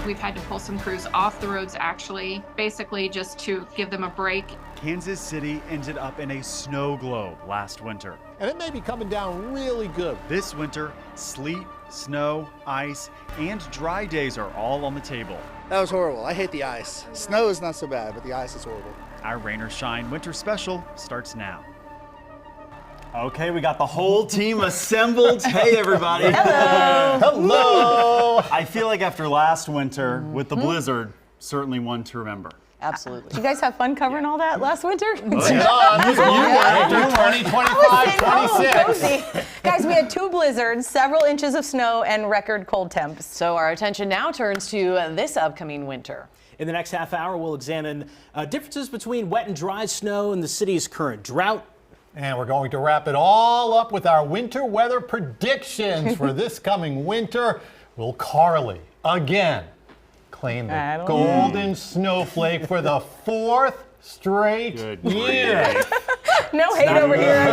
We've had to pull some crews off the roads actually, basically just to give them a break. Kansas City ended up in a snow globe last winter. And it may be coming down really good. This winter, sleet, snow, ice, and dry days are all on the table. That was horrible. I hate the ice. Snow is not so bad, but the ice is horrible. Our Rain or Shine Winter Special starts now. Okay, we got the whole team assembled. Hey, everybody. Hello. Hello. I feel like after last winter with the blizzard, certainly one to remember. Absolutely. Did you guys have fun covering all that last winter? You were 20, 25, 26. Cozy. Guys, we had 2 blizzards, several inches of snow, and record cold temps. So our attention now turns to this upcoming winter. In the next half hour, we'll examine differences between wet and dry snow and the city's current drought. And we're going to wrap it all up with our winter weather predictions for this coming winter. Will Carly again claim the golden snowflake for the 4th straight year? No hate over here.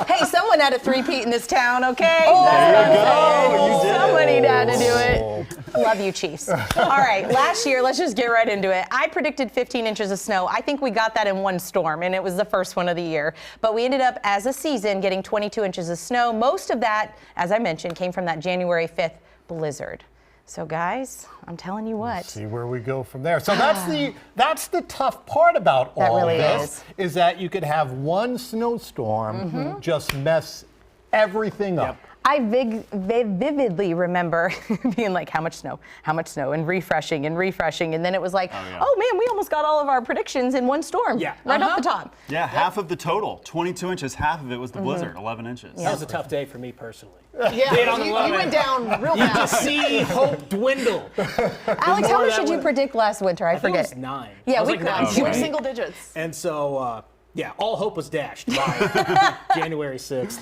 Hey, someone had a three-peat in this town, okay? There you go. You did Somebody had to do it. Love you, Chiefs. All right, last year, let's just get right into it. I predicted 15 inches of snow. I think we got that in one storm, and it was the first one of the year. But we ended up, as a season, getting 22 inches of snow. Most of that, as I mentioned, came from that January 5th blizzard. So guys, I'm telling you what. Let's see where we go from there. So that's the tough part about all really this is that you could have one snowstorm just mess everything up. I vividly remember being like, how much snow, and refreshing, and then it was like, oh man, we almost got all of our predictions in one storm, right off the top. Yeah, half of the total, 22 inches, half of it was the blizzard, 11 inches. That was a tough day for me personally. Yeah, you went down real fast. You just see hope dwindle. Alex, how much did you predict last winter? I forget. It was 9. Yeah, we could. You were single digits. And so, yeah, all hope was dashed by January 6th.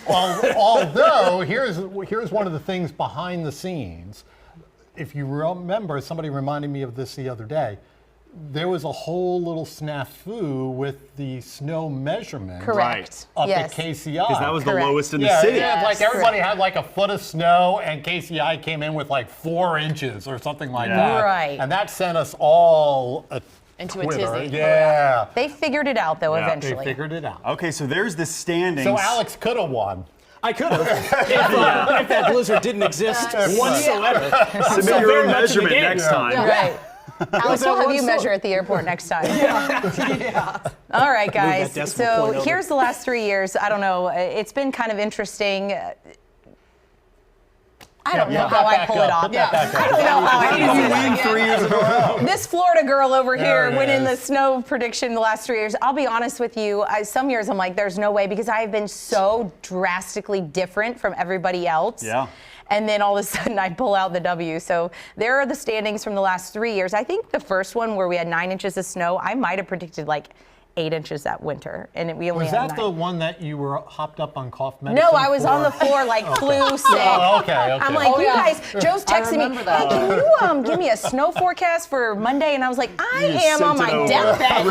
Although, here's one of the things behind the scenes. If you remember, somebody reminded me of this the other day. There was a whole little snafu with the snow measurement. Correct. Up at KCI. Because that was the lowest in the city. Yeah, like everybody had like a foot of snow, and KCI came in with like 4 inches or something like that. Right. And that sent us all into Twitter. a tizzy. Yeah. They figured it out, though, eventually. They figured it out. Okay, so there's the standings. So Alex could have won. I could have, if that blizzard didn't exist whatsoever. Submit your own measurement next time. Right. Alex, we'll have you measure at the airport next time. All right, guys. So here's the last 3 years. I don't know. It's been kind of interesting. I don't know how I pull it off. I don't know how I do it. 3 years in a row. This Florida girl over here winning the snow prediction the last 3 years. I'll be honest with you. Some years I'm like, there's no way, because I've been so drastically different from everybody else. Yeah. And then all of a sudden I pull out the W. So there are the standings from the last 3 years. I think the first one where we had 9 inches of snow, I might have predicted like 8 inches that winter, and we only had 9. Was that the one that you were hopped up on cough medicine? No, I was on the floor like flu sick. Oh, okay. I'm like, you guys, Joe's texting me, hey, can you give me a snow forecast for Monday? And I was like, I am on my deathbed. I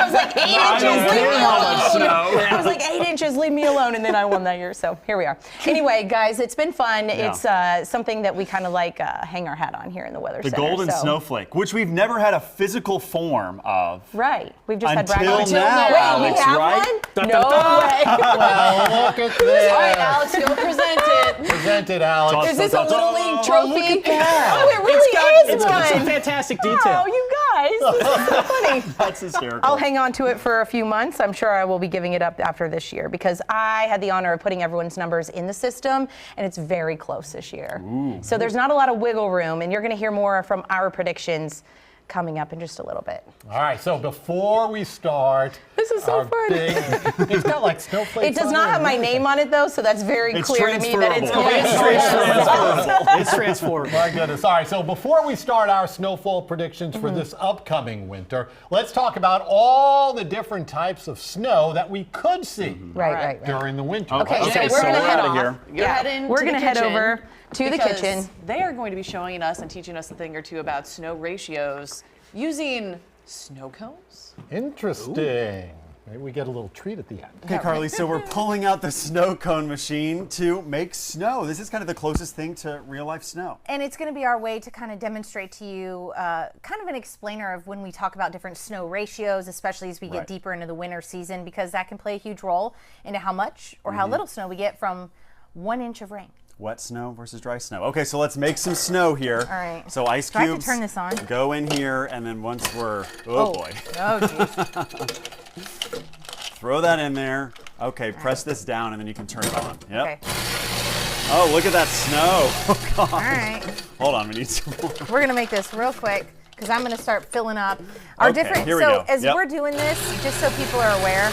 was like, 8 inches, leave me alone. I was like, 8 inches, leave me alone. And then I won that year, so here we are. Anyway, guys, it's been fun. Yeah. It's something that we kind of like hang our hat on here in the Weather The Center. golden snowflake, which we've never had a physical form of. Right. We've just had Until bragging. now, Wait, we Alex, have right? one? No way. Well, look at this. All right, Alex, go present it. Present it, Alex. Is this a Little League trophy? that. Oh, it really It's got some one. fantastic detail. Oh, you guys. This is so funny. That's hysterical. I'll hang on to it for a few months. I'm sure I will be giving it up after this year, because I had the honor of putting everyone's numbers in the system, and it's very close this year. So there's not a lot of wiggle room, and you're going to hear more from our predictions coming up in just a little bit. All right, so before we start, This is so fun. It's got like snowflakes. It does not have my name on it, though, so that's very It's clear to me that it's transferable. It's transformed. My goodness. All right, so before we start our snowfall predictions for this upcoming winter, let's talk about all the different types of snow that we could see Right. during the winter. Okay, so Okay, we're going to we're head outta off. here. You're heading We're to going to the head kitchen over to the because kitchen. They are going to be showing us and teaching us a thing or two about snow ratios using snow cones. Interesting. Maybe we get a little treat at the end. Okay, Carly, so we're pulling out the snow cone machine to make snow. This is kind of the closest thing to real life snow. And it's going to be our way to kind of demonstrate to you kind of an explainer of when we talk about different snow ratios, especially as we get deeper into the winter season, because that can play a huge role into how much or how little snow we get from 1 inch of rain. Wet snow versus dry snow. Okay, so let's make some snow here. All right. So ice Do I have cubes. to turn this on? Go in here, and then once we're, oh boy. Oh, geez. Throw that in there. Okay, press this down, and then you can turn it on. Yep. Okay. Oh, look at that snow. Oh, God. All right. Hold on, we need some more. We're gonna make this real quick because I'm gonna start filling up our Okay, different. here we So go. as Yep. we're doing this, just so people are aware.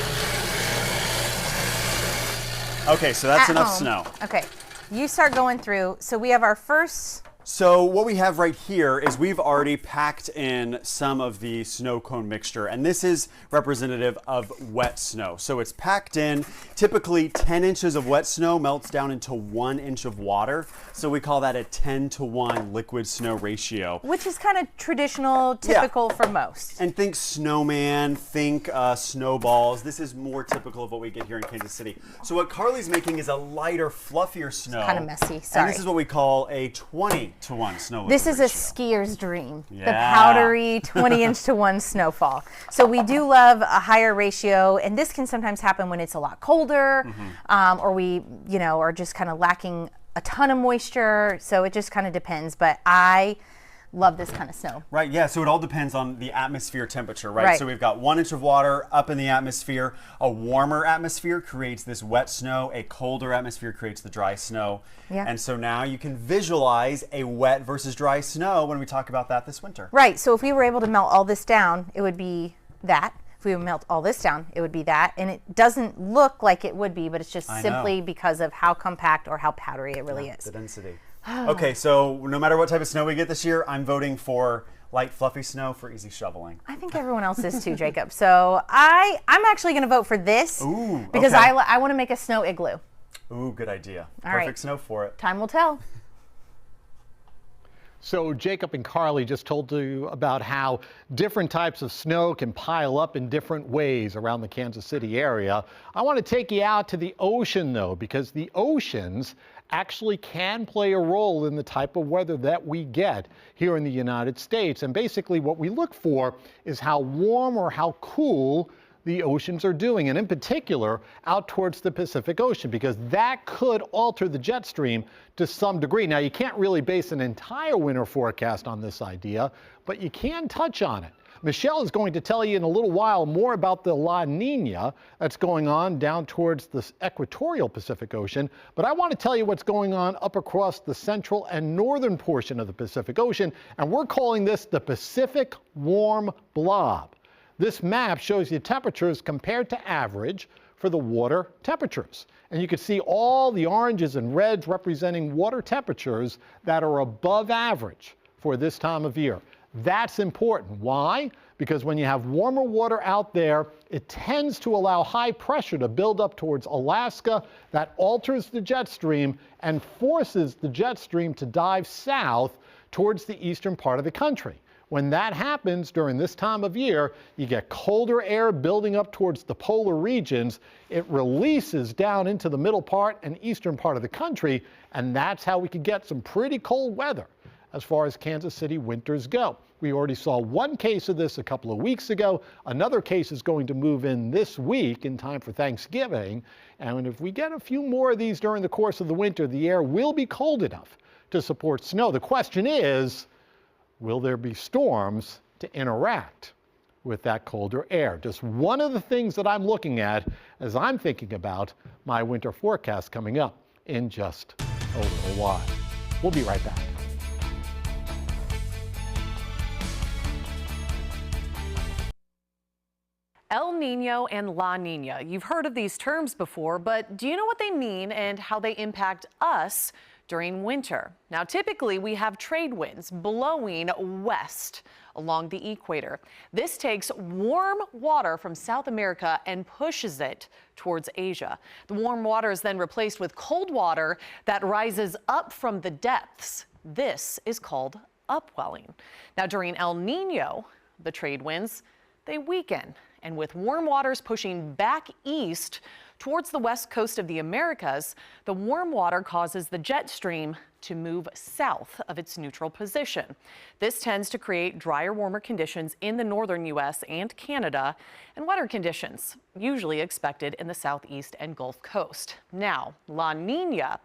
Okay, so that's at enough home- snow. Okay, you start going through. So we have our first. So what we have right here is we've already packed in some of the snow cone mixture, and this is representative of wet snow. So it's packed in. Typically 10 inches of wet snow melts down into 1 inch of water. So we call that a 10-to-1 liquid snow ratio. Which is kind of traditional, typical for most. And think snowman, think snowballs. This is more typical of what we get here in Kansas City. So what Carly's making is a lighter, fluffier snow. Kind of messy, sorry. And this is what we call a 20-to-1 snow liquid This is a ratio. skier's dream. The Yeah. powdery 20-inch-to-1 snowfall. So we do love a higher ratio, and this can sometimes happen when it's a lot colder, or we, are just kind of lacking a ton of moisture. So it just kind of depends. But I love this kind of snow. Right, yeah, so it all depends on the atmosphere temperature, right? Right. So we've got 1 inch of water up in the atmosphere. A warmer atmosphere creates this wet snow. A colder atmosphere creates the dry snow. Yeah. And so now you can visualize a wet versus dry snow when we talk about that this winter. Right, so if we were able to melt all this down, it would be that. If we would melt all this down, it would be that. And it doesn't look like it would be, but it's just simply because of how compact or how powdery it really is. The density. Okay, so no matter what type of snow we get this year, I'm voting for light, fluffy snow for easy shoveling. I think everyone else is too, Jacob. So I'm actually going to vote for this because okay. I want to make a snow igloo. Ooh, good idea. All Perfect right. snow for it. Time will tell. So Jacob and Carly just told you about how different types of snow can pile up in different ways around the Kansas City area. I want to take you out to the ocean, though, because the oceans actually can play a role in the type of weather that we get here in the United States. And basically what we look for is how warm or how cool the oceans are doing, and in particular out towards the Pacific Ocean, because that could alter the jet stream to some degree. Now, you can't really base an entire winter forecast on this idea, but you can touch on it. Michelle is going to tell you in a little while more about the La Nina that's going on down towards the equatorial Pacific Ocean, but I want to tell you what's going on up across the central and northern portion of the Pacific Ocean, and we're calling this the Pacific Warm Blob. This map shows you temperatures compared to average for the water temperatures. And you can see all the oranges and reds representing water temperatures that are above average for this time of year. That's important. Why? Because when you have warmer water out there, it tends to allow high pressure to build up towards Alaska. That alters the jet stream and forces the jet stream to dive south towards the eastern part of the country. When that happens during this time of year, you get colder air building up towards the polar regions. It releases down into the middle part and eastern part of the country, and that's how we could get some pretty cold weather as far as Kansas City winters go. We already saw one case of this a couple of weeks ago. Another case is going to move in this week in time for Thanksgiving. And if we get a few more of these during the course of the winter, the air will be cold enough to support snow. The question is, will there be storms to interact with that colder air? Just one of the things that I'm looking at as I'm thinking about my winter forecast coming up in just a little while. We'll be right back. El Nino and La Nina. You've heard of these terms before, but do you know what they mean and how they impact us during winter? Now, typically we have trade winds blowing west along the equator. This takes warm water from South America and pushes it towards Asia. The warm water is then replaced with cold water that rises up from the depths. This is called upwelling. Now, during El Nino, the trade winds, they weaken And with warm waters pushing back east towards the west coast of the Americas, the warm water causes the jet stream to move south of its neutral position. This tends to create drier, warmer conditions in the northern U.S. and Canada, and wetter conditions usually expected in the southeast and Gulf Coast. Now, La Nina,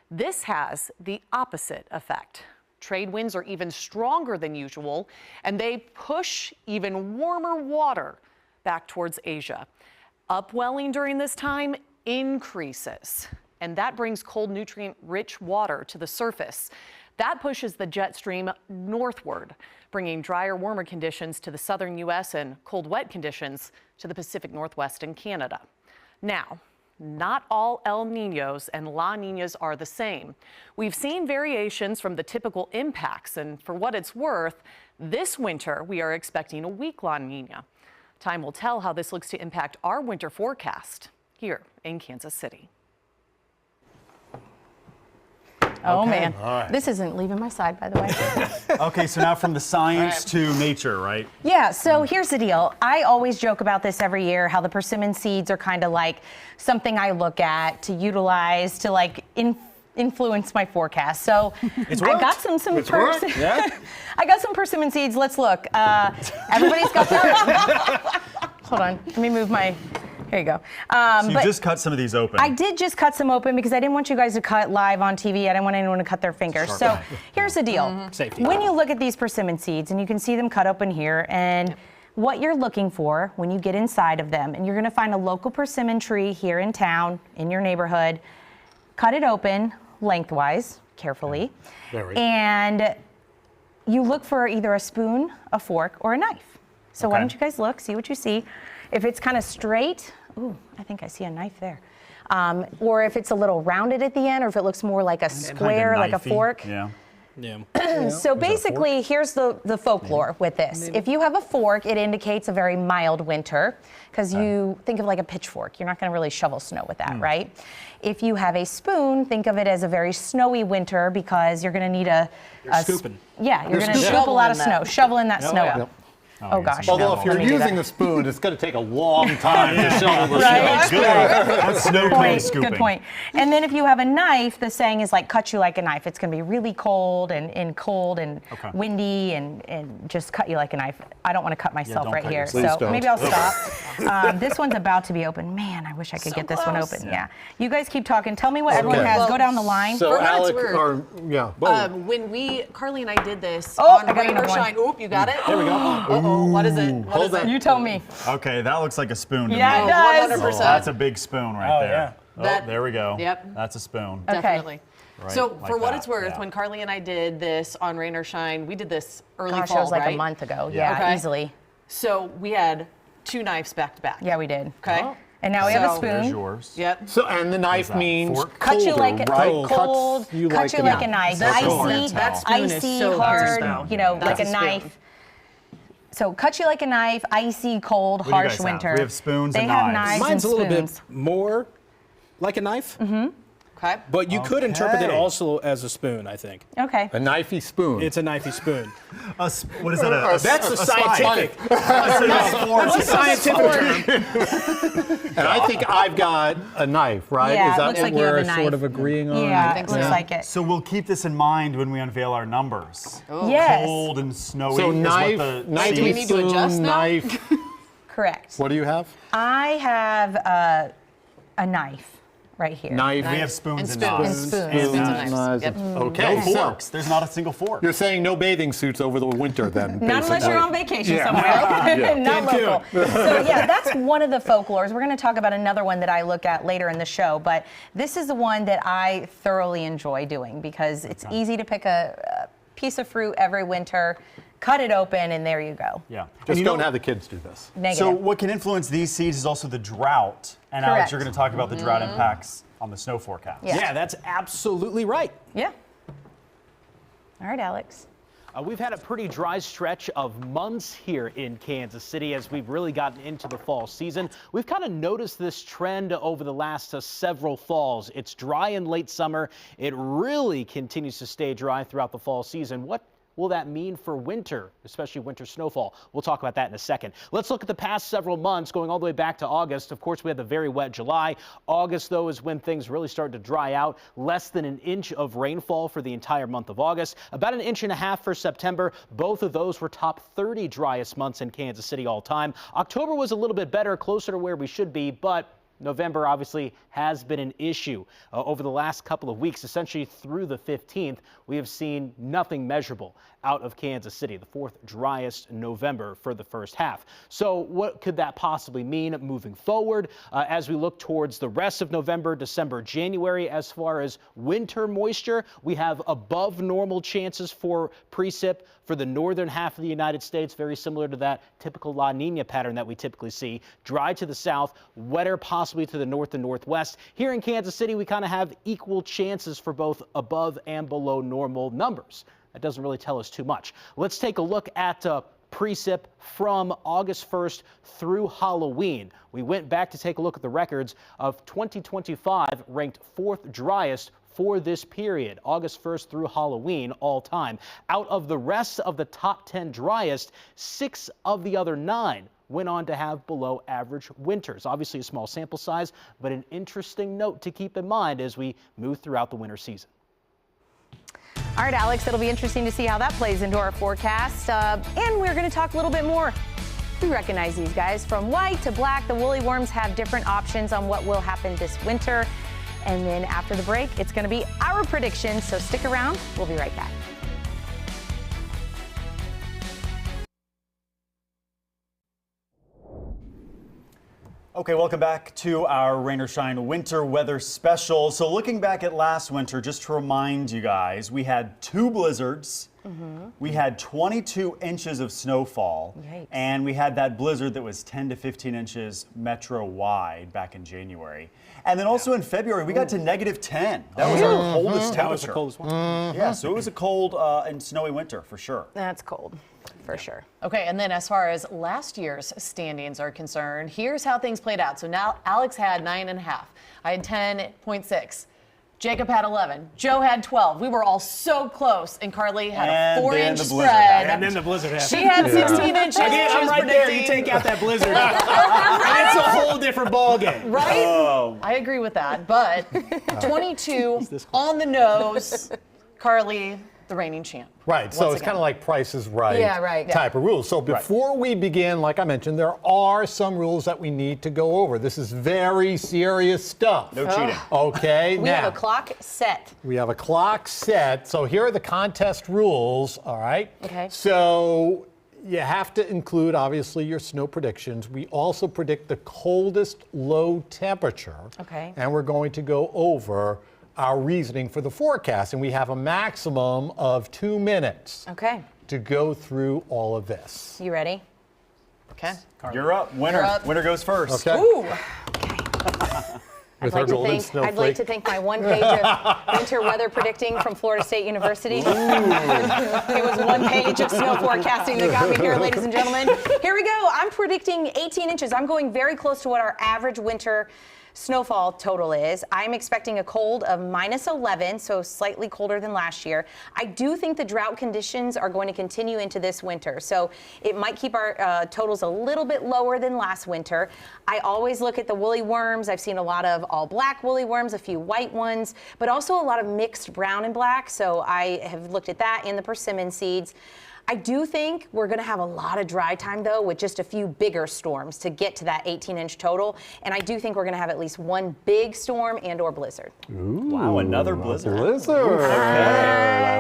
this has the opposite effect. Trade winds are even stronger than usual, and they push even warmer water back towards Asia. Upwelling during this time increases, and that brings cold, nutrient-rich water to the surface. That pushes the jet stream northward, bringing drier, warmer conditions to the southern U.S. and cold, wet conditions to the Pacific Northwest and Canada. Now, not all El Niños and La Niñas are the same. We've seen variations from the typical impacts, and for what it's worth, this winter we are expecting a weak La Nina. Time will tell how this looks to impact our winter forecast here in Kansas City. Oh, man. All right. This isn't leaving my side, by the way. Okay, so now from the science to nature, right? Yeah, so here's the deal. I always joke about this every year, how the persimmon seeds are kind of like something I look at to utilize to like influence my forecast. So I got some Yeah. I got some persimmon seeds. Let's look. Everybody's got their Hold on. Let me move my Here you go. So you just cut some of these open. I did just cut some open because I didn't want you guys to cut live on TV. I didn't want anyone to cut their fingers. So here's the deal. Safety. When you look at these persimmon seeds, and you can see them cut open here, and what you're looking for when you get inside of them, and you're going to find a local persimmon tree here in town, in your neighborhood, cut it open lengthwise, carefully, and you look for either a spoon, a fork, or a knife. So why don't you guys look, see what you see. If it's kind of straight, ooh, I think I see a knife there. Or if it's a little rounded at the end, or if it looks more like a square, like a fork. Yeah. So basically, here's the folklore with this. If you have a fork, it indicates a very mild winter, because you think of like a pitchfork. You're not going to really shovel snow with that, right? If you have a spoon, think of it as a very snowy winter, because you're going to need scooping. Yeah, you're going to scoop a lot of snow, shoveling that snow up. Oh gosh. Although if you're using the spoon, it's going to take a long time to shovel the Right. snow. That's snow cone scooping. Good point. And then if you have a knife, the saying is like, cut you like a knife. It's going to be really cold and windy and just cut you like a knife. I don't want to cut myself don't right cut here. yourself. So maybe I'll stop. This one's about to be open. Man, I wish I could get this one open. Yeah. You guys keep talking. Tell me what everyone has. Go down the line. So For what it's Alec, worth, when Carly and I did this Oh, on I got Rain or another one. Shine. Oop, you got it? There we go. Uh-oh, what is it? What is it? You tell me. Okay, that looks like a spoon to Yeah, me. it does. 100%. Oh, that's a big spoon right there. yeah. Oh, there we go. Yep. That's a spoon. Okay. Definitely. Right, So like for what that, it's worth, yeah. when Carly and I did this on Rain or Shine, we did this early Gosh, fall, it was like right? a month ago. Yeah. Yeah, Okay. easily. So we had 2 knives back to back. Yeah, we did. Okay. And now we have a So- There's spoon. yours. Yep. So, and the knife that? means Fork? Cut you colder, like right? cold. Cuts you Cut like you a like a knife. knife. That's Icy, hard to tell. That spoon is icy, so hard. hard. You know, like That's a a spoon. knife. So cut you like a knife, icy, cold, do you harsh guys have? winter. We have spoons they and have knives. knives Mine's a and little spoons. bit more like a knife, Okay. but you could interpret it Okay. also as a spoon, I think. Okay. A knifey spoon. It's a knifey spoon. What is that? That's a scientific. That's a scientific term. And I think I've got a knife, right? Yeah, Is it that looks what like you have we're a knife. sort of agreeing on? Yeah, think it looks so. like it. So we'll keep this in mind when we unveil our numbers. Yes, Cold and snowy. So is knife, what the knifey Do we need to spoon, adjust now? knife. correct. What do you have? I have a knife right here. Knife. We have spoons and And knives. spoons. And Spoons and knives. knives. Yep. Okay. No so forks. There's not a single fork. you're saying no bathing suits over the winter then? Not unless basically. you're on vacation Yeah. somewhere, Yeah. not local. So yeah, that's one of the folklores. We're going to talk about another one that I look at later in the show, but this is the one that I thoroughly enjoy doing because it's easy to pick a piece of fruit every winter, cut it open, and there you go. Yeah. And Just you don't know- have the kids do this. Negative. So what can influence these seeds is also the drought. And Alex, Correct. you're going to talk about the drought impacts on the snow forecast. Yeah. Yeah, that's absolutely right. Yeah. All right, Alex. We've had a pretty dry stretch of months here in Kansas City as we've really gotten into the fall season. We've kind of noticed this trend over the last several falls. It's dry in late summer. It really continues to stay dry throughout the fall season. What will that mean for winter, especially winter snowfall? We'll talk about that in a second. Let's look at the past several months, going all the way back to August. Of course, we had the very wet July. August, though, is when things really started to dry out. Less than an inch of rainfall for the entire month of August. About an inch and a half for September. Both of those were top 30 driest months in Kansas City all time. October was a little bit better, closer to where we should be, but November obviously has been an issue. Over the last couple of weeks, essentially through the 15th, we have seen nothing measurable out of Kansas City, the fourth driest November for the first half. So what could that possibly mean moving forward as we look towards the rest of November, December, January? As far as winter moisture, we have above normal chances for precip for the northern half of the United States, very similar to that typical La Nina pattern that we typically see. Dry to the south, wetter possibly to the north and northwest. Here in Kansas City, we kind of have equal chances for both above and below normal numbers. That doesn't really tell us too much. Let's take a look at precip from August 1st through Halloween. We went back to take a look at the records of 2025, ranked fourth driest for this period, August 1st through Halloween all time. Out of the rest of the top 10 driest, 6 of the other 9 went on to have below average winters. Obviously a small sample size, but an interesting note to keep in mind as we move throughout the winter season. All right, Alex, it'll be interesting to see how that plays into our forecast. And we're going to talk a little bit more. We recognize these guys. From white to black, the woolly worms have different options on what will happen this winter. And then after the break, it's going to be our predictions. So stick around. We'll be right back. Okay, welcome back to our Rain or Shine winter weather special. So looking back at last winter, just to remind you guys, we had 2 blizzards. We had 22 inches of snowfall. Yikes. And we had that blizzard that was 10 to 15 inches metro-wide back in January. And then also in February, we got to -10. That was our coldest temperature. That was the coldest one. Yeah, so it was a cold and snowy winter for sure. That's cold, for sure. Okay, and then as far as last year's standings are concerned, here's how things played out. So now Alex had 9.5. I had 10.6. Jacob had 11. Joe had 12. We were all so close, and Carly had a 4-inch spread. And then the blizzard happened. She had 16 inches. Again, She I'm was right there. You predicting- take out that blizzard, and it's a whole different ballgame. Right? Oh. I agree with that, but 22 on the nose. Carly, the reigning champ. Right, so Once it's again. kind of like Price is Right, Yeah, right. type of rules. So before we begin, like I mentioned, there are some rules that we need to go over. This is very serious stuff. No cheating. Okay, We now have a clock set. we have a clock set. So here are the contest rules, all right? Okay. So you have to include, obviously, your snow predictions. We also predict the coldest low temperature. Okay. And we're going to go over our reasoning for the forecast. And we have a maximum of 2 minutes Okay. to go through all of this. You ready? Okay. You're up. Winner. You're up. Winner goes first. Okay. Ooh. With I'd our golden like snowflake. to thank my one page of winter weather predicting from Florida State University. It was one page of snow forecasting that got me here, ladies and gentlemen. Here we go. I'm predicting 18 inches. I'm going very close to what our average winter snowfall total is. I'm expecting a cold of -11, so slightly colder than last year. I do think the drought conditions are going to continue into this winter, so it might keep our totals a little bit lower than last winter. I always look at the woolly worms. I've seen a lot of all black woolly worms, a few white ones, but also a lot of mixed brown and black, so I have looked at that and the persimmon seeds. I do think we're going to have a lot of dry time, though, with just a few bigger storms to get to that 18-inch total. And I do think we're going to have at least one big storm and or blizzard. Wow, another blizzard. I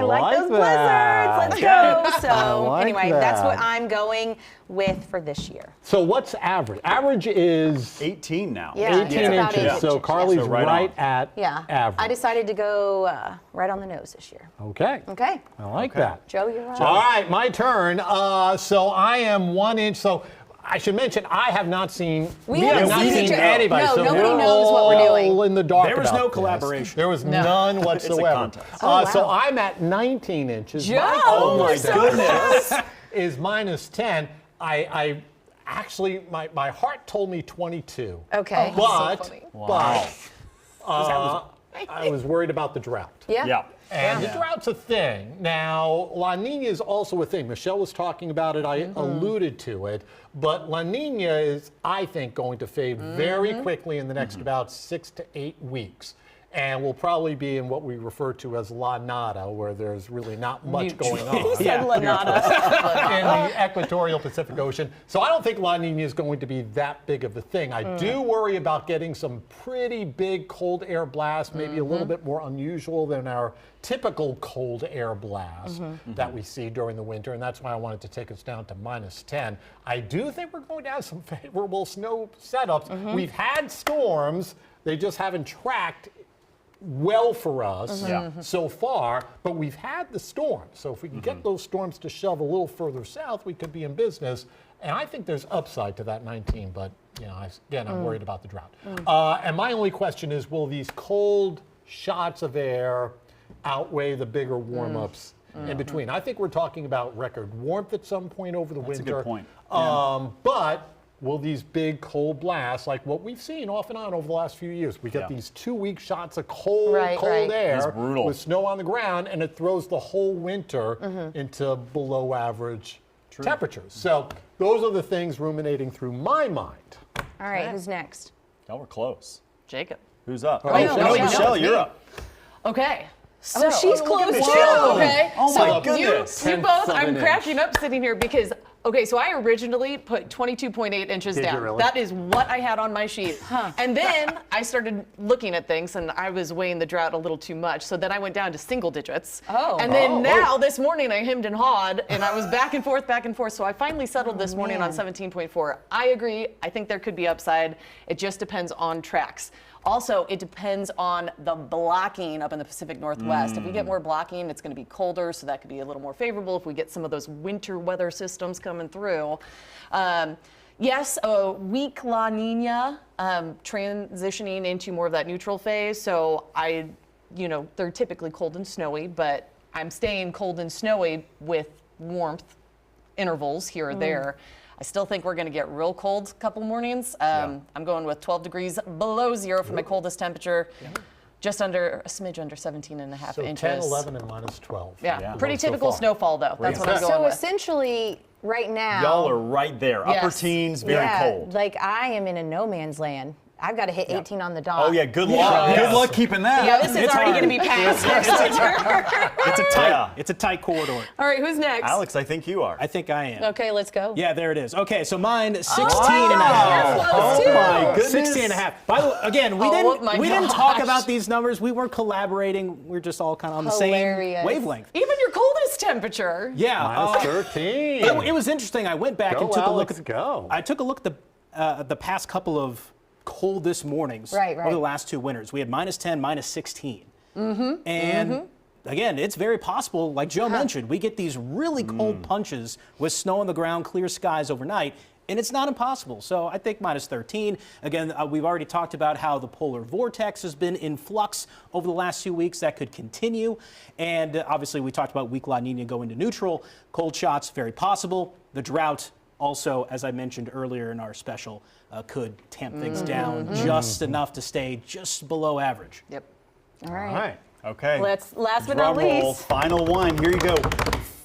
like those that. blizzards. Let's go. So like anyway, that's what that. I'm going with for this year. So what's average? Average is 18 now. Yeah, 18 it's about inches. 8 So inches, Carly's So right right on. at Yeah. average. I decided to go right on the nose this year. Okay. Okay. I like that. Joe, you're up. All right, my turn. So I am 1 inch. So I should mention I have not seen. We haven't not seen seen each other. anybody. No, so nobody we're knows what we're doing. all in the dark. There was about no this. collaboration. There was none whatsoever. contest. Oh, So wow. I'm at 19 inches. Joe, My Oh my so goodness. is -10. I actually my heart told me 22. Okay. But So funny. I was worried about the drought. Yeah. Yeah. And the drought's a thing. Now, La Nina is also a thing. Michelle was talking about it. I alluded to it. But La Nina is, I think, going to fade very quickly in the next about 6 to 8 weeks. And we'll probably be in what we refer to as La Nada, where there's really not much going on. Who said La Nada? In the equatorial Pacific Ocean. So I don't think La Nina is going to be that big of a thing. I do worry about getting some pretty big cold air blasts, maybe a little bit more unusual than our typical cold air blast that we see during the winter, and that's why I wanted to take us down to -10. I do think we're going to have some favorable snow setups. We've had storms, they just haven't tracked well for us so far, but we've had the storms. So if we can get those storms to shove a little further south, we could be in business. And I think there's upside to that 19, but you know, again, I'm worried about the drought. And my only question is, will these cold shots of air outweigh the bigger warm-ups in between? I think we're talking about record warmth at some point over the winter. That's a good point. But will these big cold blasts, like what we've seen off and on over the last few years, we get these 2-week shots of cold air It's brutal. with snow on the ground, and it throws the whole winter into below average temperatures. So those are the things ruminating through my mind. All right, who's next? Y'all were close. Jacob. Who's up? Michelle, you're up. Okay. So, she's close too. Okay. Oh so my goodness. You both, I'm cracking up sitting here because, okay, so I originally put 22.8 inches Did you down. really? That is what I had on my sheet. And then I started looking at things and I was weighing the drought a little too much. So then I went down to single digits. And then now this morning I hemmed and hawed and I was back and forth, back and forth. So I finally settled this morning on 17.4. I agree. I think there could be upside. It just depends on tracks. Also, it depends on the blocking up in the Pacific Northwest. If we get more blocking, it's going to be colder, so that could be a little more favorable if we get some of those winter weather systems coming through. Yes, a weak La Nina transitioning into more of that neutral phase. So they're typically cold and snowy, but I'm staying cold and snowy with warmth intervals here or there. I still think we're going to get real cold a couple mornings. I'm going with 12 degrees below zero for my coldest temperature. Just under, a smidge under 17.5 inches. 10, 11, and -12. Yeah, pretty typical snowfall though. That's what I'm going So with. essentially, right now, Y'all are right there. Upper Yes. teens, very cold. like I am in a no man's land. I've got to hit 18 on the dot. Oh yeah, good luck. Good luck keeping that. Yeah, this is already going to be past next winter. It's a tight corridor. All right, who's next? Alex, I think you are. I think I am. Okay, let's go. Yeah, there it is. Okay, so mine 16 and a half. Oh my goodness. 16 and a half. By the way, again, we my didn't talk gosh. about these numbers. We weren't collaborating. We're just all kind of on the Hilarious. same wavelength. Even your coldest temperature. Yeah. -13. It was interesting. I went back Go, and took Alex, a look. go. I took a look at the past couple of coldest mornings over the last 2 winters. We had -10, -16. And again, it's very possible, like Joe mentioned, we get these really cold punches with snow on the ground, clear skies overnight. And it's not impossible. So I think -13. Again, we've already talked about how the polar vortex has been in flux over the last few weeks. That could continue. And obviously, we talked about weak La Nina going to neutral. Cold shots, very possible. The drought, also, as I mentioned earlier in our special, could tamp things down just enough to stay just below average. Yep. All right. Okay. Last but Drum not roll. least. Final one. Here you go.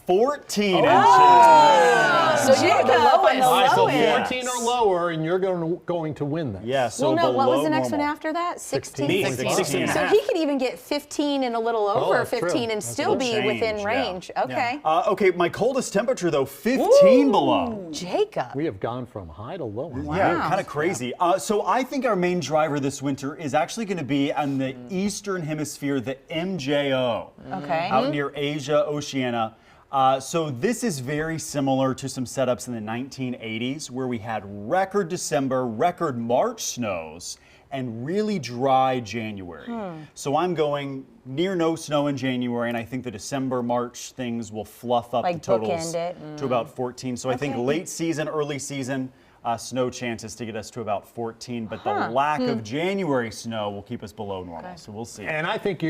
14 inches. So you're the lowest. All right, so 14 or lower, and you're going to win this. Yeah, so Well, no, what was below the next normal. one after that? 16? Me, 16 and a So half. he could even get 15 and a little over that's true. 15 and That's still be change, within yeah. range. Okay. Okay, my coldest temperature though, 15 below. Jacob. We have gone from high to low. Yeah, kind of crazy. So I think our main driver this winter is actually going to be on the eastern hemisphere, the MJO, Okay. out near Asia, Oceania. So this is very similar to some setups in the 1980s where we had record December, record March snows, and really dry January. So I'm going near no snow in January, and I think the December, March things will fluff up Like the totals bookend it. to about 14. So I think late season, early season, snow chances to get us to about 14, but the lack of January snow will keep us below normal. So we'll see. And I think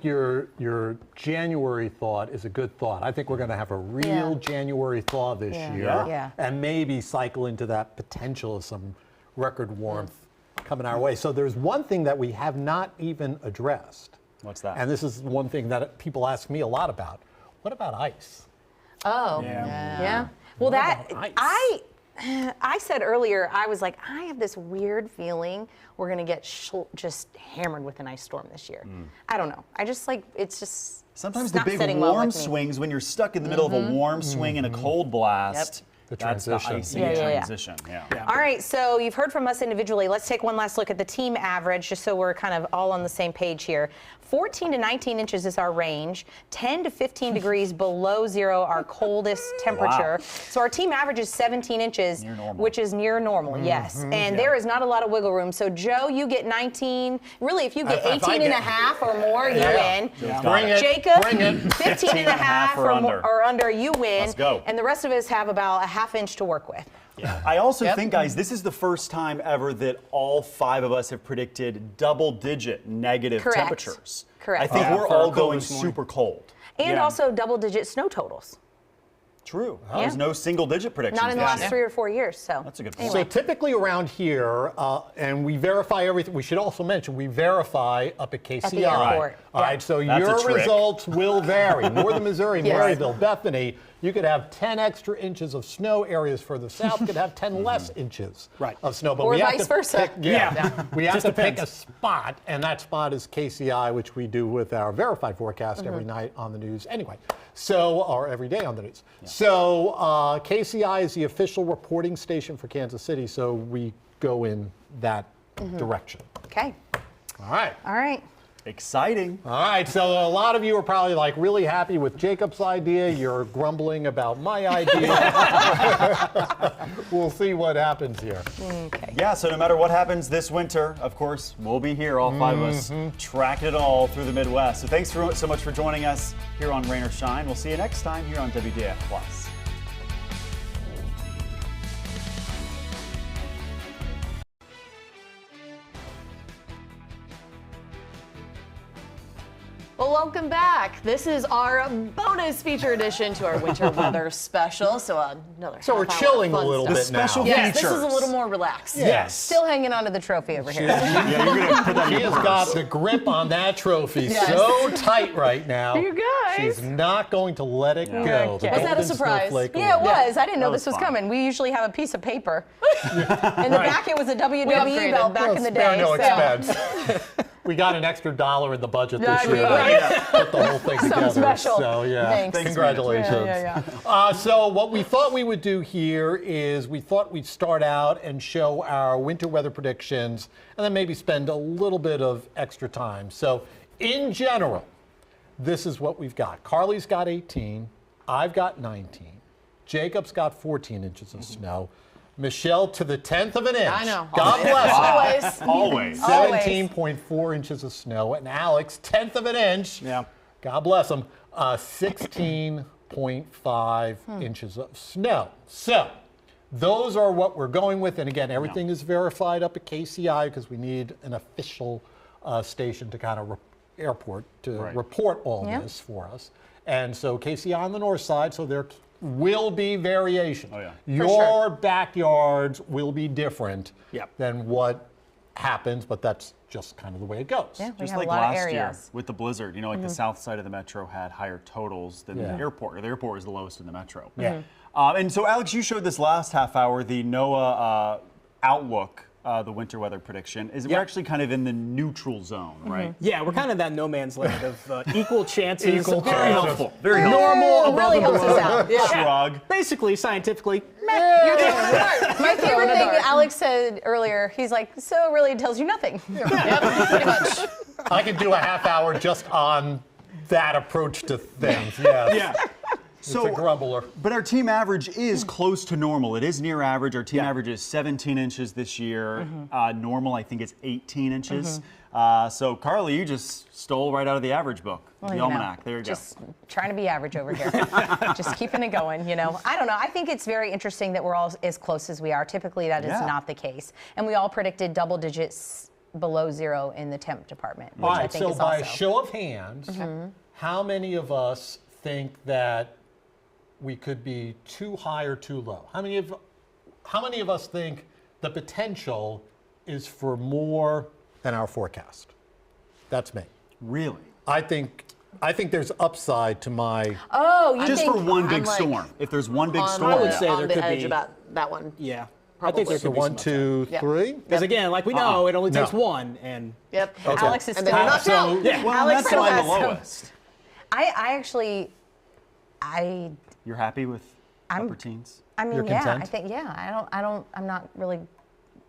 your January thought is a good thought. I think we're going to have a real January thaw this year, Yeah. and maybe cycle into that potential of some record warmth coming our way. So there's one thing that we have not even addressed. What's that? And this is one thing that people ask me a lot about. What about ice? Oh, yeah. Well, I said earlier, I was like, I have this weird feeling we're going to get just hammered with an ice storm this year. I don't know. I just like, it's just sometimes it's the not big sitting warm well with me. swings when you're stuck in the middle of a warm swing and a cold blast. The That's transition. the icy Yeah. transition. All right, so you've heard from us individually. Let's take one last look at the team average, just so we're kind of all on the same page here. 14 to 19 inches is our range. 10 to 15 degrees below zero, our coldest temperature. Wow. So our team average is 17 inches, Near normal. which is near normal, yes. And there is not a lot of wiggle room. So Joe, you get 19. Really, if you get 18 and a half or more, you win. Bring it. Jacob, Bring it. 15 and a half or under, you win. Let's go. And the rest of us have about a half inch to work with. I also think, guys, this is the first time ever that all 5 of us have predicted double-digit negative Correct. temperatures. Correct. I think we're For our all cold going this morning. super cold. And also double-digit snow totals. True. There's no single-digit predictions. Not in the this last year. 3 or 4 years. So That's a good point. So typically around here, and we verify everything. We should also mention we verify up at KCI. At the airport. All right, so That's a your trick. results will vary. Northern Missouri, Yes. Maryville, Bethany, you could have 10 extra inches of snow. Areas further south could have 10 less inches of snow. But Or we have vice to versa. pick, we have Just to pick depends. a spot, and that spot is KCI, which we do with our verified forecast every night on the news. Anyway, so or every day on the news. So KCI is the official reporting station for Kansas City, so we go in that direction. okay. All right. All right. Exciting. All right, so a lot of you are probably like really happy with Jacob's idea. You're grumbling about my idea. We'll see what happens here. Okay. Yeah, so no matter what happens this winter, of course, we'll be here, all 5 of us, tracking it all through the Midwest. So thanks so much for joining us here on Rain or Shine. We'll see you next time here on WDAF Plus. Well, welcome back. This is our bonus feature edition to our winter weather special. So another So we're half-hour chilling a fun little stuff. bit now. special Yes, this is a features. little more relaxed. Yes. Still hanging on to the trophy over here. Yeah, you're going to put that in She your has purse. got the grip on that trophy Yes. so tight right now. You guys. She's not going to let it go. The Okay. Was that a golden surprise? snowflake Yeah, it award. was. I didn't know That this was was fun. coming. We usually have a piece of paper. In the back, it was a WWE upgraded. belt back in the Spare day. no so- expense. We got an extra $1 in the budget this year. right. to Put the whole thing together. special. So yeah, Thanks. congratulations. Yeah. So what we thought we would do here is we thought we'd start out and show our winter weather predictions, and then maybe spend a little bit of extra time. So in general, this is what we've got. Carly's got 18. I've got 19. Jacob's got 14 inches of snow. Michelle to the 10th of an inch. I know. God bless her. Always. Always. 17.4 inches of snow. And Alex, 10th of an inch. Yeah. God bless him. 16.5 inches of snow. So those are what we're going with. And again, everything is verified up at KCI because we need an official station to kind of airport to report all this for us. And so KCI on the north side, so there will be variation. Oh, yeah. Your backyards will be different than what happens, but that's just kind of the way it goes. Yeah, we Just have like a lot of last areas. year with the blizzard, you know, like the south side of the metro had higher totals than the airport. The airport was the lowest in the metro. Yeah. And so, Alex, you showed this last half hour, the NOAA outlook, the winter weather prediction. We're actually kind of in the neutral zone, right? Yeah, we're kind of that no man's land of equal chances. Equal Very chances. helpful. Very helpful. Normal, above really and helps us below. out. Yeah. Shrug. Basically, scientifically, My favorite thing that Alex said earlier, he's like, so it really tells you nothing. Pretty much. I could do a half hour just on that approach to things. Yes. Yeah. It's a grumbler. But our team average is close to normal. It is near average. Our team average is 17 inches this year. Normal, I think, is 18 inches. So, Carly, you just stole right out of the average book, the almanac. There you Just trying to be average over here. Just keeping it going, you know. I don't know. I think it's very interesting that we're all as close as we are. Typically, that is not the case. And we all predicted double digits below zero in the temp department, which All I right, think so is by also. show of hands, how many of us think that we could be too high or too low? How many of us think the potential is for more than our forecast? That's me. Really? I think there's upside to my. Oh, you Just think? for one big I'm like storm. If there's one big on storm. I would say on there the could edge be. about that one. Yeah. I Probably. think there So could be 1, 2, 3. Because again, like we know, it only takes one, and Yep. Okay. Alex is And still then you're knocked out. yeah. Well, Alex that's why I'm the still has lowest. I actually, You're happy with upper teens? I mean, You're yeah, content? I think, yeah, I'm not really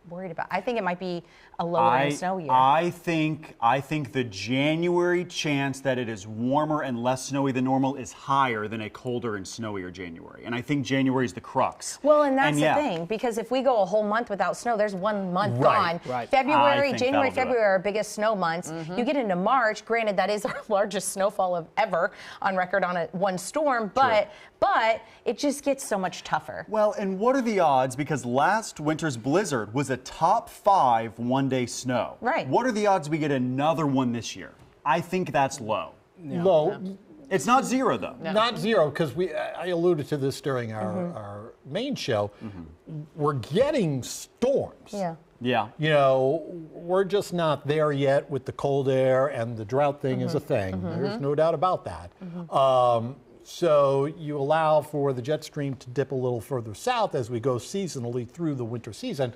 worried about. I think it might be a lower snow year. I think the January chance that it is warmer and less snowy than normal is higher than a colder and snowier January. And I think January is the crux. Well, and that's yeah. the thing, because if we go a whole month without snow, there's 1 month Right, gone. right. I February, think January, that'll do it. February are our biggest snow months. You get into March, granted that is our largest snowfall of ever on record on one storm, but it just gets so much tougher. Well, and what are the odds? Because last winter's blizzard was a top 5 one-day snow. Right. What are the odds we get another one this year? I think that's low. Low. It's not 0 though. Not 0, because I alluded to this during our main show. We're getting storms. Yeah. Yeah. You know, we're just not there yet with the cold air, and the drought thing is a thing. There's no doubt about that. So you allow for the jet stream to dip a little further south as we go seasonally through the winter season,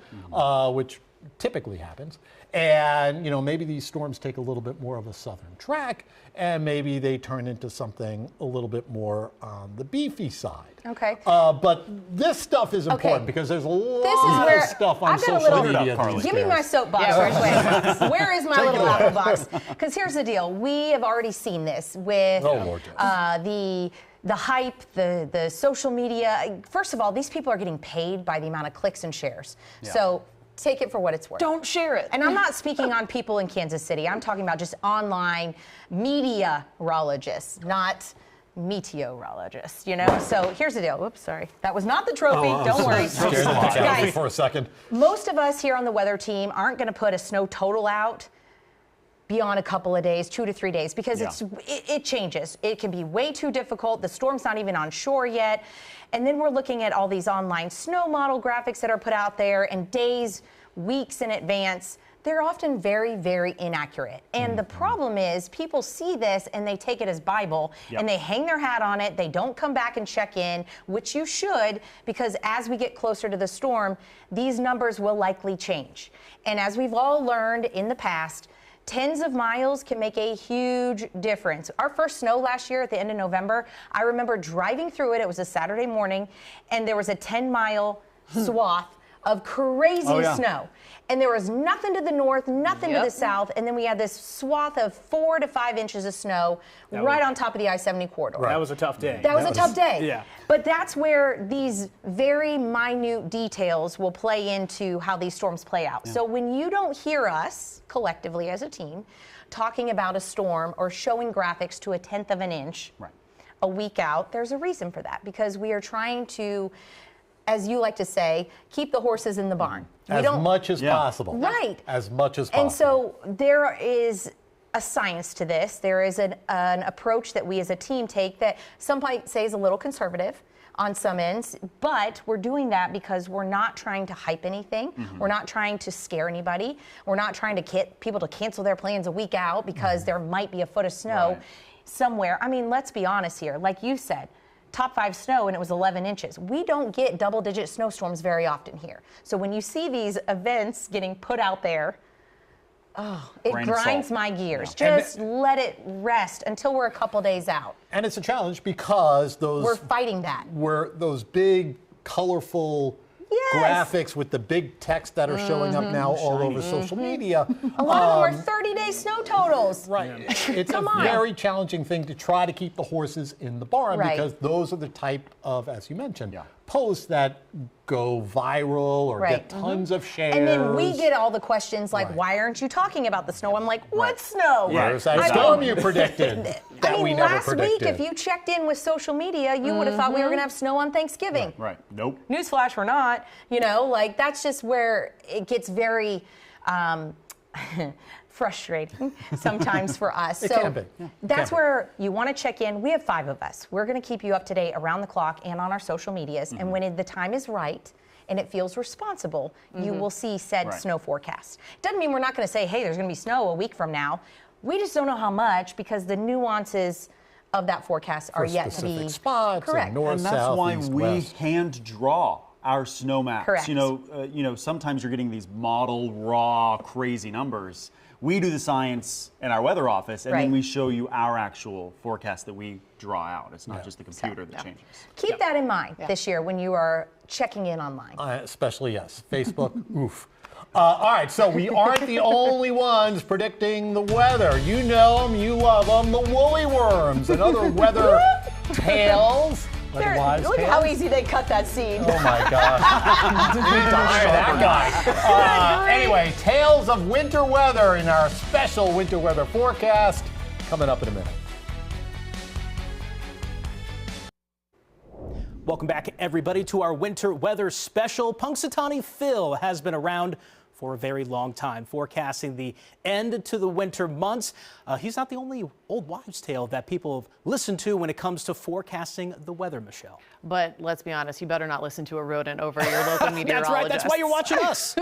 which typically happens. And, you know, maybe these storms take a little bit more of a southern track, and maybe they turn into something a little bit more on the beefy side. Okay. But this stuff is important because there's a lot of stuff on I've got a social little, media these Give me days. my soapbox right away. Where is my little apple box? Because here's the deal. We have already seen this with Lord, the hype, the social media. First of all, these people are getting paid by the amount of clicks and shares. So take it for what it's worth. Don't share it. And I'm not speaking on people in Kansas City. I'm talking about just online meteorologists, not meteorologists, you know? So here's the deal. Oops, sorry. That was not the trophy. Don't worry. Scared the heck out of me for a second. Most of us here on the weather team aren't going to put a snow total out beyond a couple of days, 2 to 3 days, because it changes. It can be way too difficult. The storm's not even on shore yet. And then we're looking at all these online snow model graphics that are put out there, and days, weeks in advance. They're often very, very inaccurate. And the problem is people see this and they take it as Bible and they hang their hat on it. They don't come back and check in, which you should, because as we get closer to the storm, these numbers will likely change. And as we've all learned in the past, tens of miles can make a huge difference. Our first snow last year at the end of November, I remember driving through it. It was a Saturday morning, and there was a 10-mile swath of crazy snow. And there was nothing to the north, nothing to the south, and then we had this swath of 4 to 5 inches of snow right on top of the I-70 corridor. That was a tough day. That was a tough day. Yeah. But that's where these very minute details will play into how these storms play out. So when you don't hear us collectively as a team talking about a storm or showing graphics to 1/10 of an inch a week out, there's a reason for that, because we are trying to, as you like to say, keep the horses in the barn. As much as possible. Right. As much as possible. And so there is a science to this. There is an approach that we as a team take that some might say is a little conservative on some ends, but we're doing that because we're not trying to hype anything. We're not trying to scare anybody. We're not trying to get people to cancel their plans a week out because there might be a foot of snow somewhere. I mean, let's be honest here. Like you said, top 5 snow and it was 11 inches. We don't get double-digit snowstorms very often here. So when you see these events getting put out there, it grinds my gears. Just let it rest until we're a couple days out. And it's a challenge because we're fighting that. Those big, colorful graphics with the big text that are showing up now all over social media. A lot of them are 30-day snow totals. Right. It's a very challenging thing to try to keep the horses in the barn because those are the type of, as you mentioned, posts that go viral or get tons of shares. And then we get all the questions like, why aren't you talking about the snow? I'm like, what snow? Where's that storm you predicted? I mean, last week, if you checked in with social media, you would have thought we were going to have snow on Thanksgiving. Right. Nope. Newsflash, we're not. You know, like that's just where it gets very frustrating sometimes for us. It so can be. that's where you want to check in. We have 5 of us. We're going to keep you up to date around the clock and on our social medias. And when the time is right and it feels responsible, you will see said snow forecast. Doesn't mean we're not going to say, hey, there's going to be snow a week from now. We just don't know how much because the nuances of that forecast are yet to be spots correct. North, and that's south, why east, we west. hand draw our snow maps. Correct. You know, sometimes you're getting these model raw crazy numbers. We do the science in our weather office, and then we show you our actual forecast that we draw out. It's not just the computer that changes. Keep that in mind this year when you are checking in online. Especially, yes, Facebook, oof. All right, so we aren't the only ones predicting the weather. You know them, you love them, the woolly worms and other weather tales. Look how easy they cut that seed. Oh my God. We need to hire that guy. Anyway, tales of winter weather in our special winter weather forecast coming up in a minute. Welcome back, everybody, to our winter weather special. Punxsutawney Phil has been around for a very long time, forecasting the end to the winter months. He's not the only old wives' tale that people have listened to when it comes to forecasting the weather, Michelle. But let's be honest, you better not listen to a rodent over your local meteorologist. That's right, that's why you're watching us.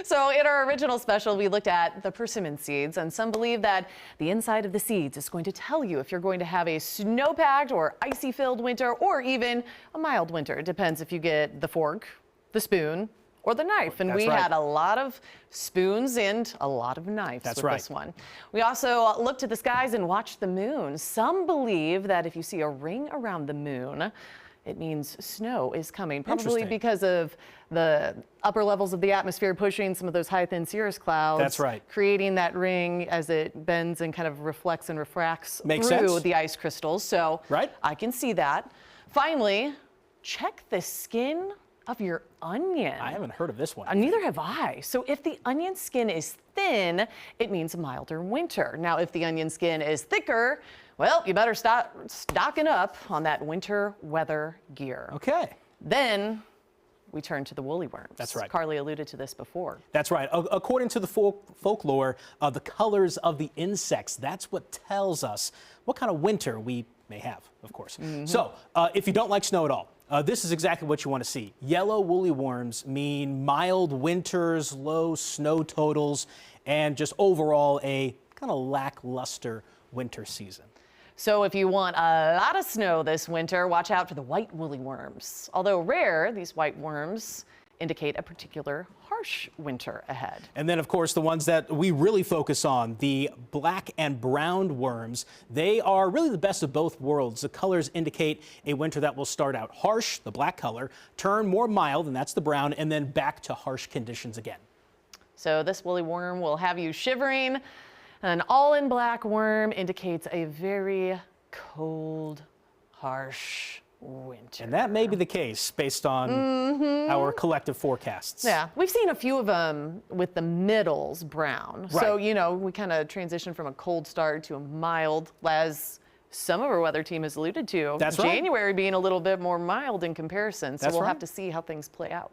So in our original special, we looked at the persimmon seeds, and some believe that the inside of the seeds is going to tell you if you're going to have a snow-packed or icy-filled winter, or even a mild winter. It depends if you get the fork, the spoon, or the knife. And we had a lot of spoons and a lot of knives with this one. We also looked at the skies and watched the moon. Some believe that if you see a ring around the moon, it means snow is coming, probably because of the upper levels of the atmosphere pushing some of those high thin cirrus clouds. That's right. Creating that ring as it bends and kind of reflects and refracts through the ice crystals. So I can see that. Finally, check the skin of your onion. I haven't heard of this one. Neither have I. So if the onion skin is thin, it means a milder winter. Now, if the onion skin is thicker, well, you better start stocking up on that winter weather gear. Okay. Then we turn to the woolly worms. That's right. Carly alluded to this before. That's right. According to the folklore, the colors of the insects, that's what tells us what kind of winter we may have, of course. So if you don't like snow at all, this is exactly what you want to see. Yellow woolly worms mean mild winters, low snow totals, and just overall a kind of lackluster winter season. So if you want a lot of snow this winter, watch out for the white woolly worms. Although rare, these white worms indicate a particular harsh winter ahead. And then, of course, the ones that we really focus on, the black and brown worms, they are really the best of both worlds. The colors indicate a winter that will start out harsh, the black color, turn more mild, and that's the brown, and then back to harsh conditions again. So this woolly worm will have you shivering. An all-in-black worm indicates a very cold, harsh winter. And that may be the case based on our collective forecasts. Yeah, we've seen a few of them with the middles brown. Right. So, you know, we kind of transition from a cold start to a mild, as some of our weather team has alluded to. That's right. January being a little bit more mild in comparison. So That's we'll right. have to see how things play out.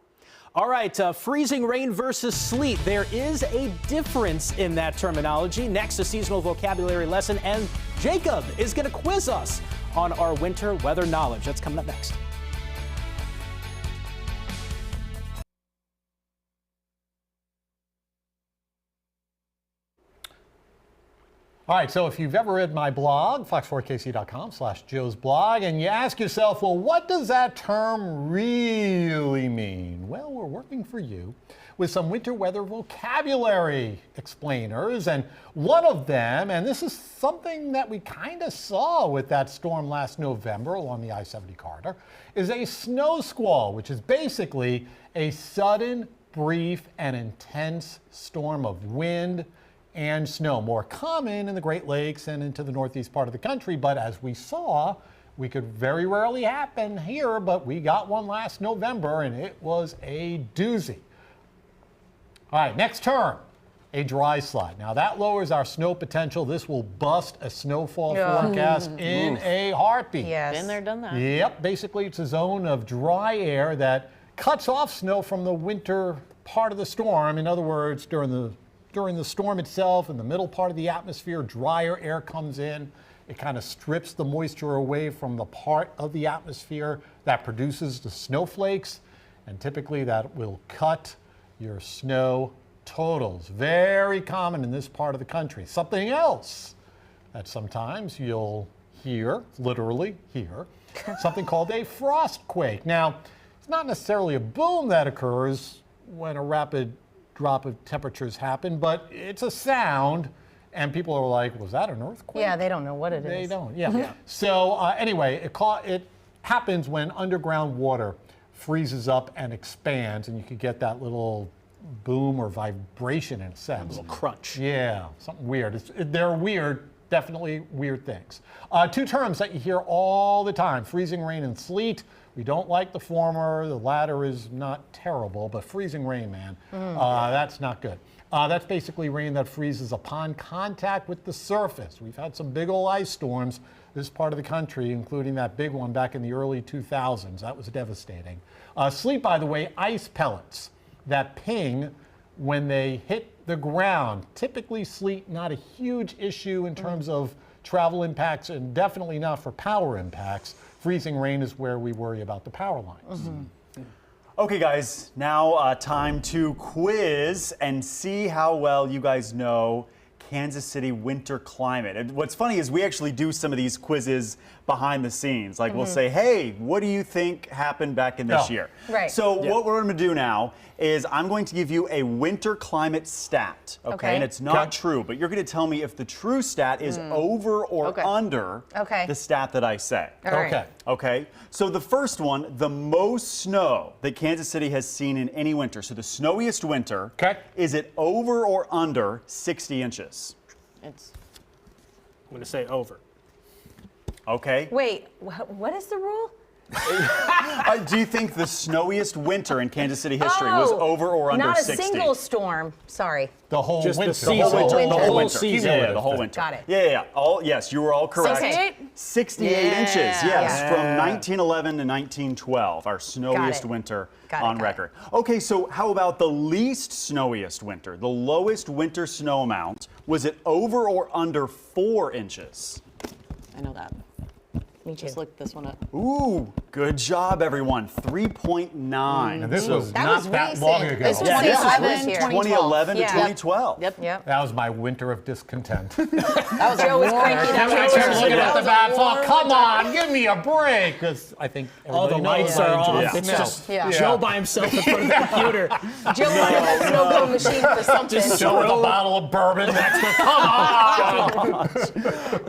All right, freezing rain versus sleet. There is a difference in that terminology. Next, a seasonal vocabulary lesson, and Jacob is going to quiz us on our winter weather knowledge. That's coming up next. All right, so if you've ever read my blog, fox4kc.com/Joe's blog, and you ask yourself, well, what does that term really mean? Well, we're working for you with some winter weather vocabulary explainers, and one of them, and this is something that we kind of saw with that storm last November along the I-70 corridor, is a snow squall, which is basically a sudden, brief, and intense storm of wind and snow, more common in the Great Lakes and into the northeast part of the country. But as we saw, we could very rarely happen here, but we got one last November and it was a doozy. All right, next term, a dry slide. Now that lowers our snow potential. This will bust a snowfall forecast in a heartbeat. Yes. Been there, done that. Yep, basically it's a zone of dry air that cuts off snow from the winter part of the storm. In other words, during the storm itself, in the middle part of the atmosphere, drier air comes in. It kind of strips the moisture away from the part of the atmosphere that produces the snowflakes, and typically that will cut your snow totals. Very common in this part of the country. Something else that sometimes you'll hear, literally hear, something called a frost quake. Now, it's not necessarily a boom that occurs when a rapid drop of temperatures happen, but it's a sound, and people are like, was that an earthquake? Yeah, they don't know what it is. They don't, yeah. So anyway, it happens when underground water freezes up and expands, and you can get that little boom or vibration in a sense. A little crunch. Yeah, something weird. They're weird, definitely weird things. Two terms that you hear all the time, freezing rain and sleet. We don't like the former. The latter is not terrible, but freezing rain, man, that's not good. That's basically rain that freezes upon contact with the surface. We've had some big old ice storms this part of the country, including that big one back in the early 2000s. That was devastating. Sleet, by the way, ice pellets that ping when they hit the ground. Typically, sleet, not a huge issue in terms of travel impacts, and definitely not for power impacts. Freezing rain is where we worry about the power lines. Okay, guys, now time to quiz and see how well you guys know Kansas City winter climate. And what's funny is we actually do some of these quizzes behind the scenes. Like we'll say, hey, what do you think happened back in this year? Right. So what we're going to do now is I'm going to give you a winter climate stat, okay? And it's not true, but you're going to tell me if the true stat is over or under the stat that I say. Okay. So the first one, the most snow that Kansas City has seen in any winter. So the snowiest winter, is it over or under 60 inches? I'm going to say over. Okay. Wait, what is the rule? Do you think the snowiest winter in Kansas City history was over or under not 60? Not a single storm. Sorry. The whole Just winter. the season. The whole winter. The whole season. Yeah, the whole winter. Got it. Yeah. Yes, you were all correct. 68 inches, yes, from 1911 to 1912, our snowiest winter on record. Okay, so how about the least snowiest winter? The lowest winter snow amount, was it over or under 4 inches? I know that. Me too. Just look this one up. Ooh, good job, everyone. 3.9. And this was not that long ago. It's 2011, 2011 to 2012. Yep. That was my winter of discontent. Joe was cranky. Looking at the maps. Oh, come on, give me a break. Because I think All the lights are off. It's just Joe by himself in front of the computer. Joe wanted that snow cone machine for something. Just Joe with a bottle of bourbon next to come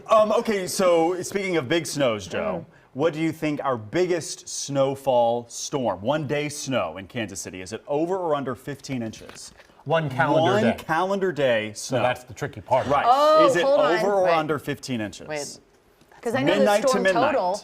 on. Okay, so speaking of big snows, Joe, what do you think our biggest snowfall storm, one-day snow in Kansas City, is it over or under 15 inches? One calendar day. One calendar day snow. So that's the tricky part. Right. Oh, is it hold on. over or under 15 inches? Wait. Because I know the Midnight to storm midnight. total.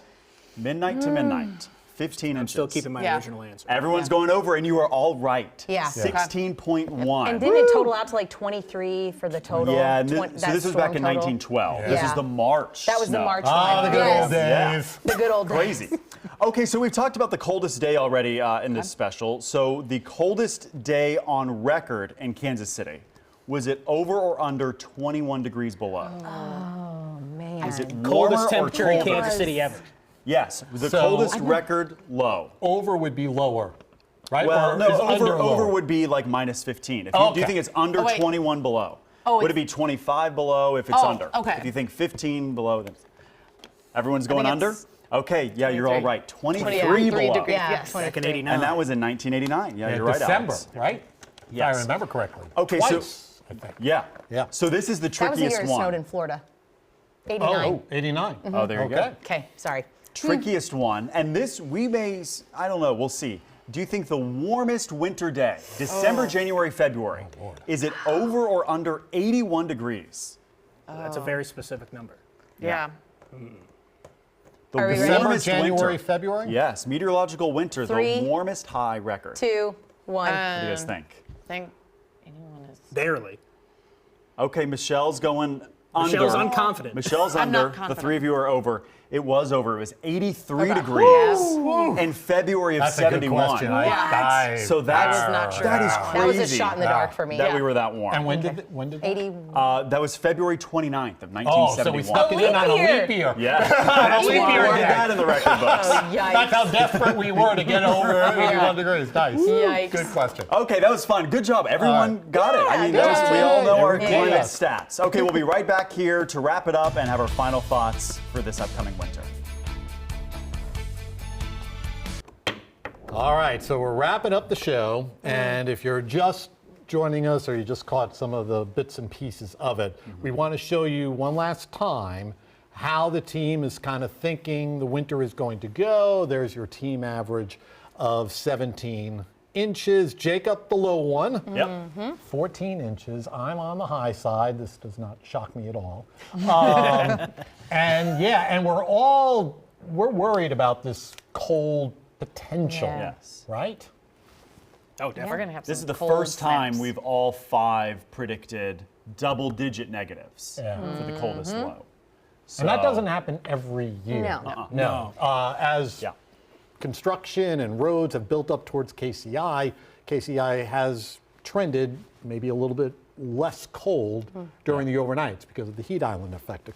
Midnight to midnight. 15 I'm inches. still keeping my original answer. Everyone's going over, and you are all right. Yeah. 16.1. And didn't it total out to like 23 for the total? Yeah, and so this was back in 1912. This is the March. That was the snow. March Oh, one. the good old days. The good old days. Crazy. Okay, so we've talked about the coldest day already in this special. So the coldest day on record in Kansas City, was it over or under 21 degrees below? Oh, man. Is it Coldest warmer temperature or in colder? Kansas City ever. Yes, the So- coldest record low. Over would be lower, right? Well, Or no, is under over lower? would be like minus 15. If you, do you think it's under 21 below? Would it be 25 below if it's under? Okay. If you think 15 below, then everyone's going under? Okay, yeah, you're all right. 23 below. degrees. Yeah, Back in 89. And that was in 1989. Yeah, you're right, December, Alex. right? Yes. If I remember correctly. Okay, Twice, I think. Yeah. Yeah. So this is the That was the year trickiest it snowed one. in Florida. 89. Oh, 89. Oh, there you go. Okay, sorry. Trickiest one. And this, we may, I don't know, we'll see. Do you think the warmest winter day, December, January, February, is it over or under 81 degrees? That's a very specific number. Yeah. The Are we ready? December, warmest January, winter. February? Yes, meteorological winter, 3, the warmest high record. 2, 1. What do you guys think? Think anyone is. Barely. Okay, Michelle's going Michelle's unconfident. Michelle's I'm not under. The confident. three of you are over. It was over. It was 83 Okay. degrees in February of That's a good 71. question. I So that's, I was not sure. that is crazy. That was a shot in the dark for me. That we were that warm. And when did 80. That was February 29th of 1971. Oh, so we stuck it in on a leap year. Yeah. That's leap why year we did again. that in the record books. Yikes. That's how desperate we were to get over 81 degrees. Nice. Yikes. Good question. Okay, that was fun. Good job. Everyone got it. I mean, good we all know our Yeah. climate Yeah. stats. Okay, we'll be right back here to wrap it up and have our final thoughts for this upcoming winter. All right, so we're wrapping up the show, and if you're just joining us or you just caught some of the bits and pieces of it, we want to show you one last time how the team is kind of thinking the winter is going to go. There's your team average of 17 inches. Jacob, the low one. Yep. 14 inches. I'm on the high side. This does not shock me at all. And we're worried about this cold potential, Yeah. Yes. right? Oh, definitely. We're going to have some This is the cold first time snaps. we've all five predicted double-digit negatives Yeah. for the coldest low. And that So- doesn't happen every year. No. No. As Yeah. construction and roads have built up towards KCI, KCI has trended maybe a little bit less cold during the overnights because of the heat island effect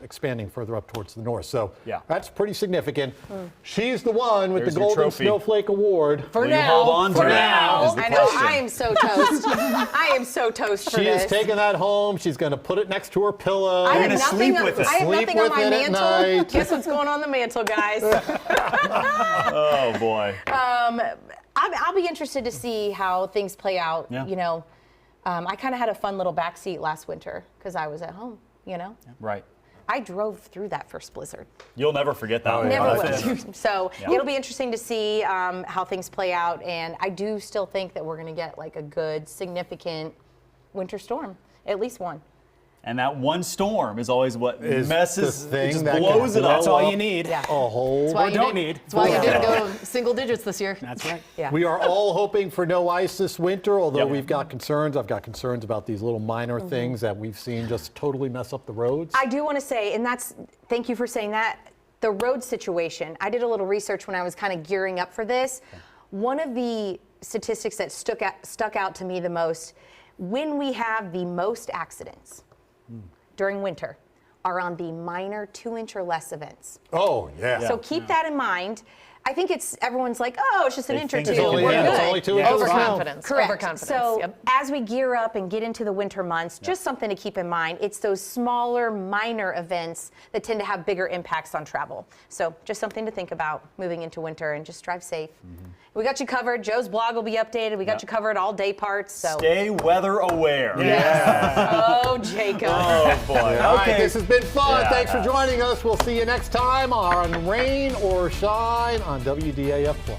expanding further up towards the north. So Yeah. that's pretty significant. She's the one with There's the your Golden trophy. Snowflake Award. For Will now. you hold on to for it? now. Is the I know. question. I am so toast. I am so toast for She this. is taking that home. She's going to put it next to her pillow. I You're have gonna nothing sleep on, with it. I have Sleep nothing on with my it at mantle. night. Guess what's going on the mantle, guys? Oh, boy. I'll be interested to see how things play out. Yeah. You know, I kind of had a fun little backseat last winter because I was at home. You know, Right. I drove through that first blizzard. You'll never forget that one. Never Honestly. will. So Yeah. it'll be interesting to see how things play out, and I do still think that we're going to get like a good, significant winter storm, at least one. And that one storm is always what Is messes, the thing it just that can blows it blow up. That's all you need. Yeah. A whole. That's why Or you don't didn't- need. That's why you didn't go single digits this year. That's right. Yeah. We are all hoping for no ice this winter, although Yep. we've got concerns. I've got concerns about these little minor things that we've seen just totally mess up the roads. I do want to say, and thank you for saying that, the road situation. I did a little research when I was kind of gearing up for this. One of the statistics that stuck out to me the most, when we have the most accidents during winter, are on the minor 2-inch or less events. Oh, yeah. So keep that in mind. I think everyone's like, oh, it's just an They inch or think two. it's only- We're yeah, good. it's only 2 inches of snow. Overconfidence. Correct. Overconfidence. So Yep. as we gear up and get into the winter months, just something to keep in mind. It's those smaller, minor events that tend to have bigger impacts on travel. So just something to think about moving into winter, and just drive safe. We got you covered. Joe's blog will be updated. We got you covered all day parts. So. Stay weather aware. Oh, Jacob. Oh, boy. All right, this has been fun. Yeah. Thanks for joining us. We'll see you next time on Rain or Shine on WDAF Plus.